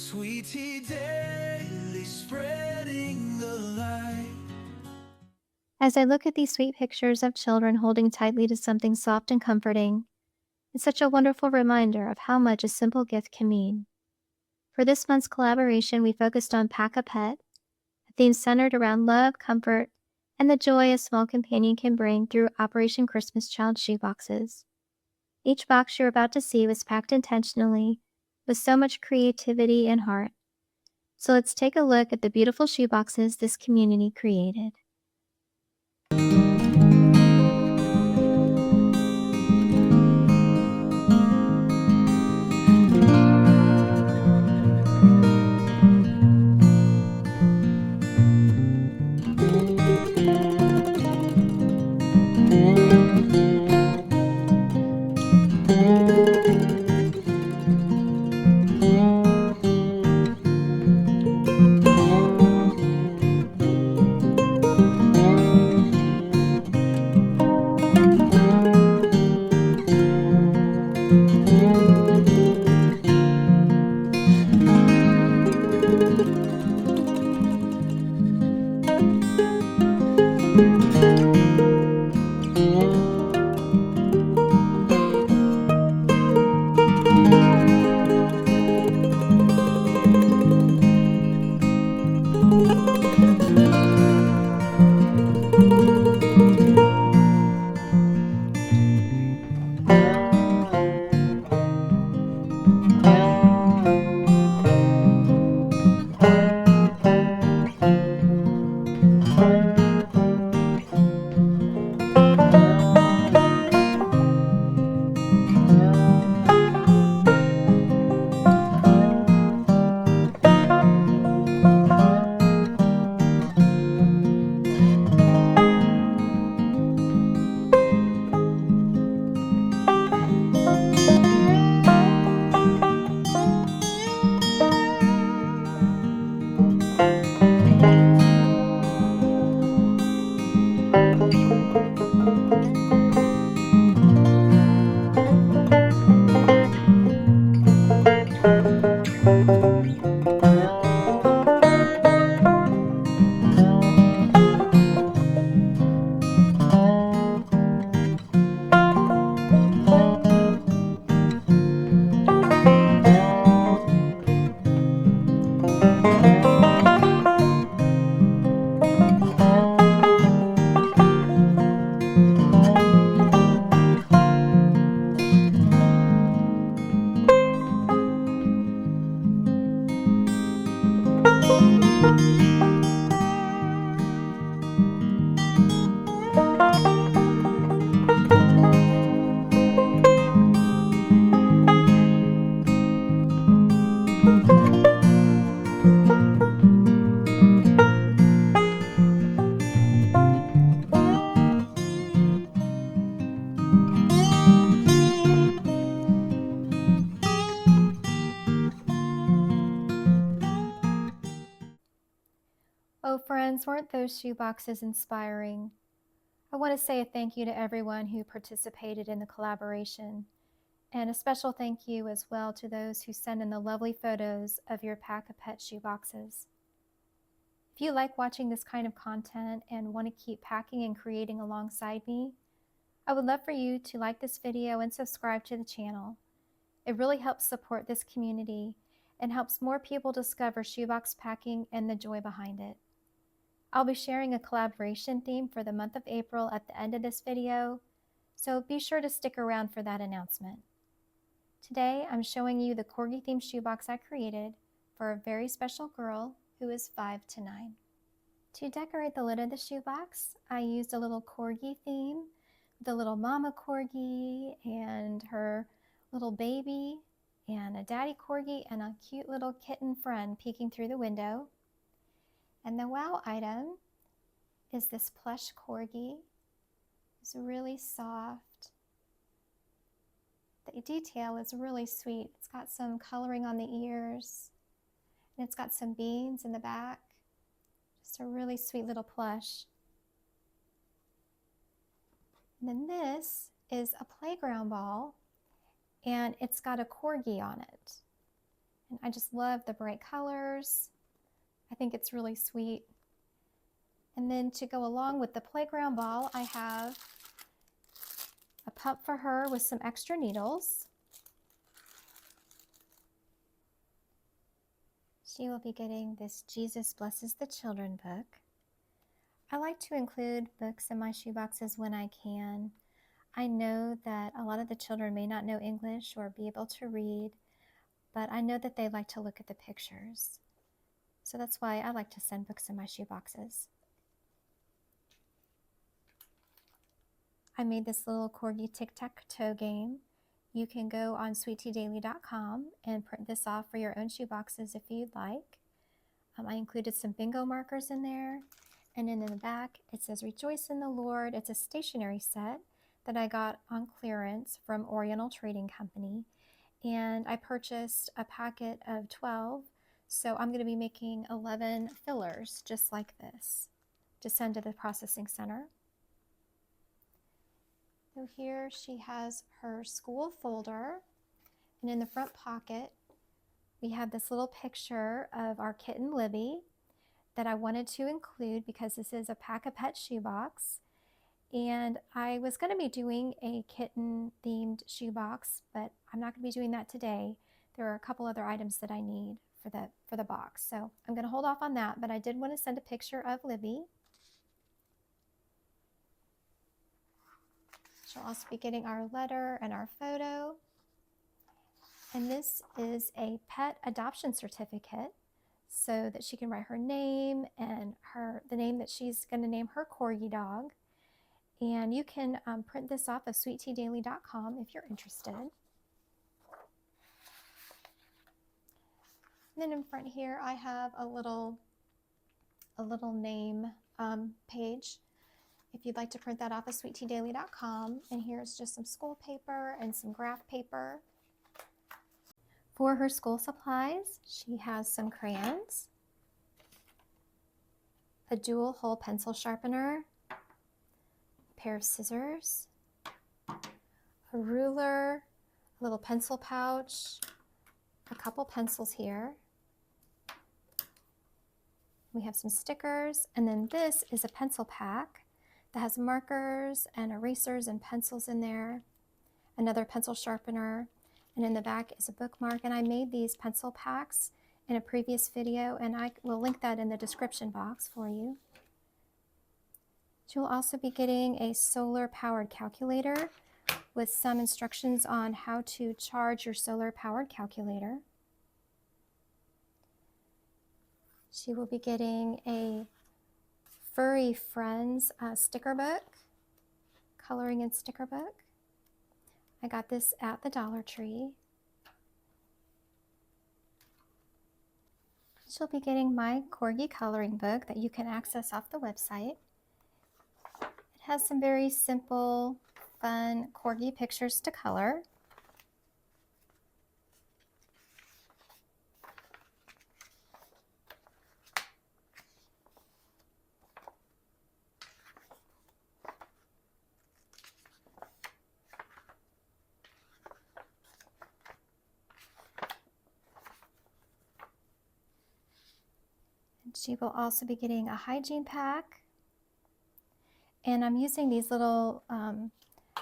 Sweet tea daily, spreading the light. As I look at these sweet pictures of children holding tightly to something soft and comforting, it's such a wonderful reminder of how much a simple gift can mean. For this month's collaboration, we focused on Pack a Pet, a theme centered around love, comfort, and the joy a small companion can bring through Operation Christmas Child shoeboxes. Each box you're about to see was packed intentionally with so much creativity and heart. So let's take a look at the beautiful shoeboxes this community created. Oh, friends, weren't those shoeboxes inspiring? I want to say a thank you to everyone who participated in the collaboration, and a special thank you as well to those who sent in the lovely photos of your Pack a Pet shoeboxes. If you like watching this kind of content and want to keep packing and creating alongside me, I would love for you to like this video and subscribe to the channel. It really helps support this community and helps more people discover shoebox packing and the joy behind it. I'll be sharing a collaboration theme for the month of April at the end of this video, so be sure to stick around for that announcement. Today, I'm showing you the corgi themed shoebox I created for a very special girl who is 5 to 9. To decorate the lid of the shoebox, I used a little corgi theme, the little mama corgi and her little baby and a daddy corgi and a cute little kitten friend peeking through the window. And the wow item is this plush corgi. It's really soft. The detail is really sweet. It's got some coloring on the ears, and it's got some beans in the back. Just a really sweet little plush. And then this is a playground ball, and it's got a corgi on it. I just love the bright colors. I think it's really sweet. And then to go along with the playground ball, I have a pump for her with some extra needles. She will be getting this Jesus Blesses the Children book. I like to include books in my shoeboxes when I can. I know that a lot of the children may not know English or be able to read, but I know that they like to look at the pictures. So that's why I like to send books in my shoeboxes. I made this little corgi tic-tac-toe game. You can go on sweetteadaily.com and print this off for your own shoeboxes if you'd like. I included some bingo markers in there. And then in the back, it says, Rejoice in the Lord. It's a stationery set that I got on clearance from Oriental Trading Company. And I purchased a packet of 12. So I'm going to be making 11 fillers just like this to send to the processing center. So here she has her school folder, and in the front pocket we have this little picture of our kitten Libby that I wanted to include because this is a Pack-a-Pet shoebox, and I was going to be doing a kitten themed shoebox, but I'm not going to be doing that today. There are a couple other items that I need for the box, so I'm going to hold off on that, but I did want to send a picture of Libby. She'll also be getting our letter and our photo. And this is a pet adoption certificate so that she can write her name and the name that she's going to name her corgi dog. And you can print this off of sweetteadaily.com if you're interested. And then in front here, I have a little name page. If you'd like to print that off of sweetteadaily.com, and here's just some school paper and some graph paper. For her school supplies, she has some crayons, a dual hole pencil sharpener, a pair of scissors, a ruler, a little pencil pouch, a couple pencils here. We have some stickers, and then this is a pencil pack that has markers and erasers and pencils in there, another pencil sharpener, and in the back is a bookmark. And I made these pencil packs in a previous video, and I will link that in the description box for you. She will also be getting a solar powered calculator with some instructions on how to charge your solar powered calculator. She will be getting a Furry Friends sticker book, coloring and sticker book. I got this at the Dollar Tree. She'll be getting my corgi coloring book that you can access off the website. It has some very simple, fun corgi pictures to color. She will also be getting a hygiene pack. And I'm using these little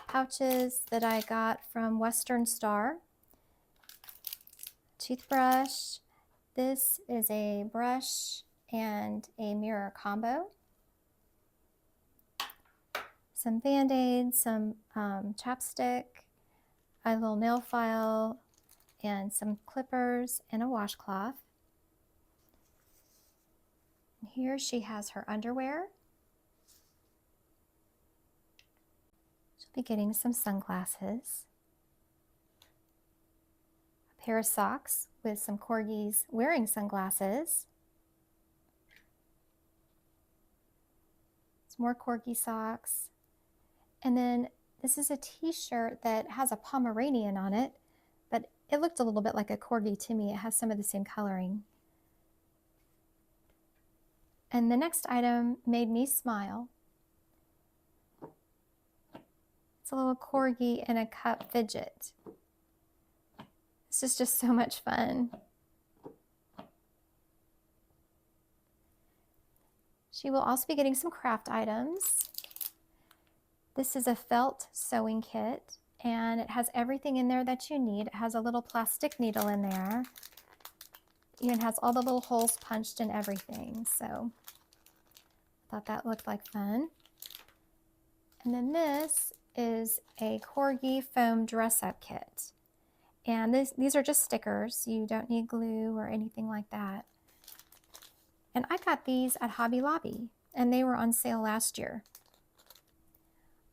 pouches that I got from Western Star. Toothbrush. This is a brush and a mirror combo. Some Band-Aids, some chapstick, a little nail file, and some clippers and a washcloth. Here she has her underwear. She'll be getting some sunglasses, a pair of socks with some corgis wearing sunglasses, some more corgi socks, and then this is a t-shirt that has a Pomeranian on it, but it looked a little bit like a corgi to me. It has some of the same coloring. And the next item made me smile. It's a little corgi in a cup fidget. This is just so much fun. She will also be getting some craft items. This is a felt sewing kit, and it has everything in there that you need. It has a little plastic needle in there. Even has all the little holes punched and everything. So I thought that looked like fun. And then this is a corgi foam dress-up kit. And these are just stickers. You don't need glue or anything like that. And I got these at Hobby Lobby, and they were on sale last year.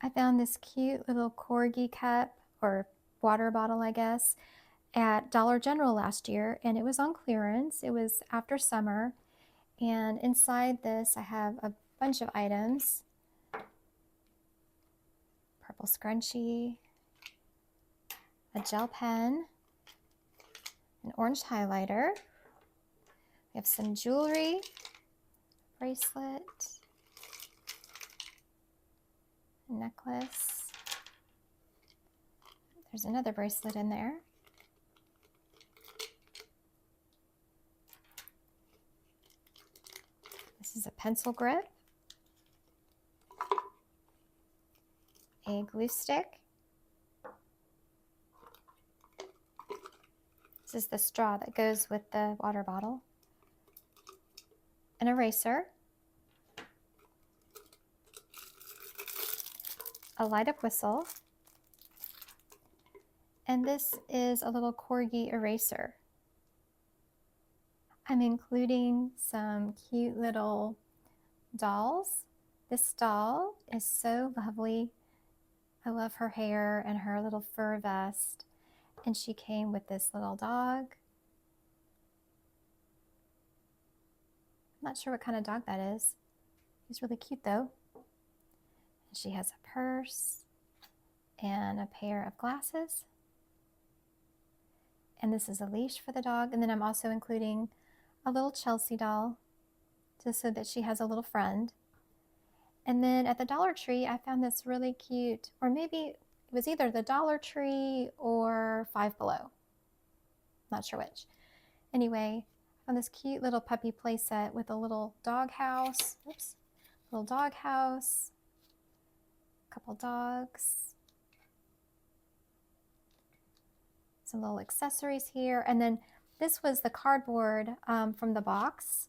I found this cute little corgi cup, or water bottle, I guess, at Dollar General last year, and it was on clearance. It was after summer, and inside this I have a bunch of items. Purple scrunchie, a gel pen, an orange highlighter. We have some jewelry, bracelet, a necklace. There's another bracelet in there. This is a pencil grip, a glue stick. This is the straw that goes with the water bottle. An eraser, a light-up whistle, and this is a little corgi eraser. I'm including some cute little dolls. This doll is so lovely. I love her hair and her little fur vest, and she came with this little dog. Not sure what kind of dog that is. He's really cute though. And she has a purse and a pair of glasses. And this is a leash for the dog. And then I'm also including a little Chelsea doll, just so that she has a little friend. And then at the Dollar Tree, I found this really cute, or maybe it was either the Dollar Tree or Five Below. Not sure which. Anyway, on this cute little puppy play set with a little dog house. Oops. Little dog house. A couple dogs. Some little accessories here. And then this was the cardboard from the box.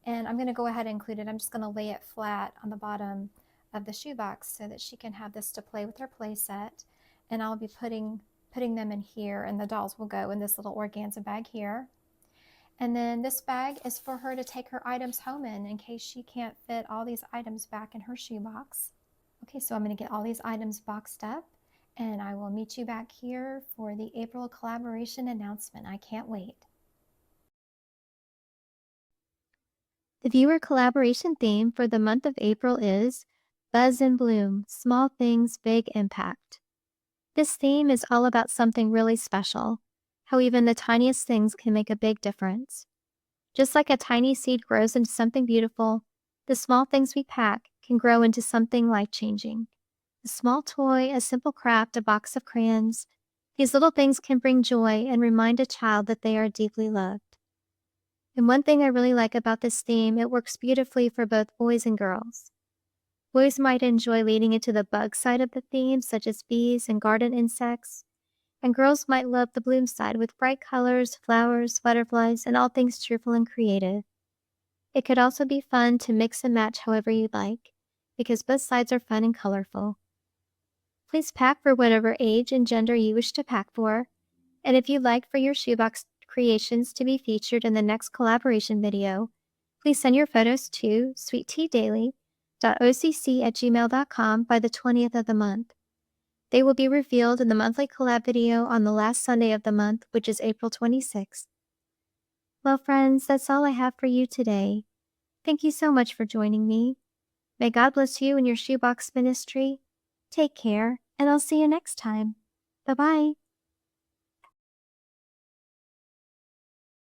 And I'm going to go ahead and include it. I'm just going to lay it flat on the bottom of the shoebox so that she can have this to play with her play set. And I'll be putting them in here, and the dolls will go in this little organza bag here. And then this bag is for her to take her items home in case she can't fit all these items back in her shoebox. Okay, so I'm going to get all these items boxed up, and I will meet you back here for the April collaboration announcement. I can't wait. The viewer collaboration theme for the month of April is Buzz and Bloom, Small Things, Big Impact. This theme is all about something really special, how even the tiniest things can make a big difference. Just like a tiny seed grows into something beautiful, the small things we pack can grow into something life-changing. A small toy, a simple craft, a box of crayons. These little things can bring joy and remind a child that they are deeply loved. And one thing I really like about this theme, it works beautifully for both boys and girls. Boys might enjoy leading into the bug side of the theme, such as bees and garden insects, and girls might love the bloom side with bright colors, flowers, butterflies, and all things cheerful and creative. It could also be fun to mix and match however you like, because both sides are fun and colorful. Please pack for whatever age and gender you wish to pack for, and if you'd like for your shoebox creations to be featured in the next collaboration video, please send your photos to sweetteadaily.occ@gmail.com by the 20th of the month. They will be revealed in the monthly collab video on the last Sunday of the month, which is April 26th. Well, friends, that's all I have for you today. Thank you so much for joining me. May God bless you and your shoebox ministry. Take care, and I'll see you next time. Bye-bye.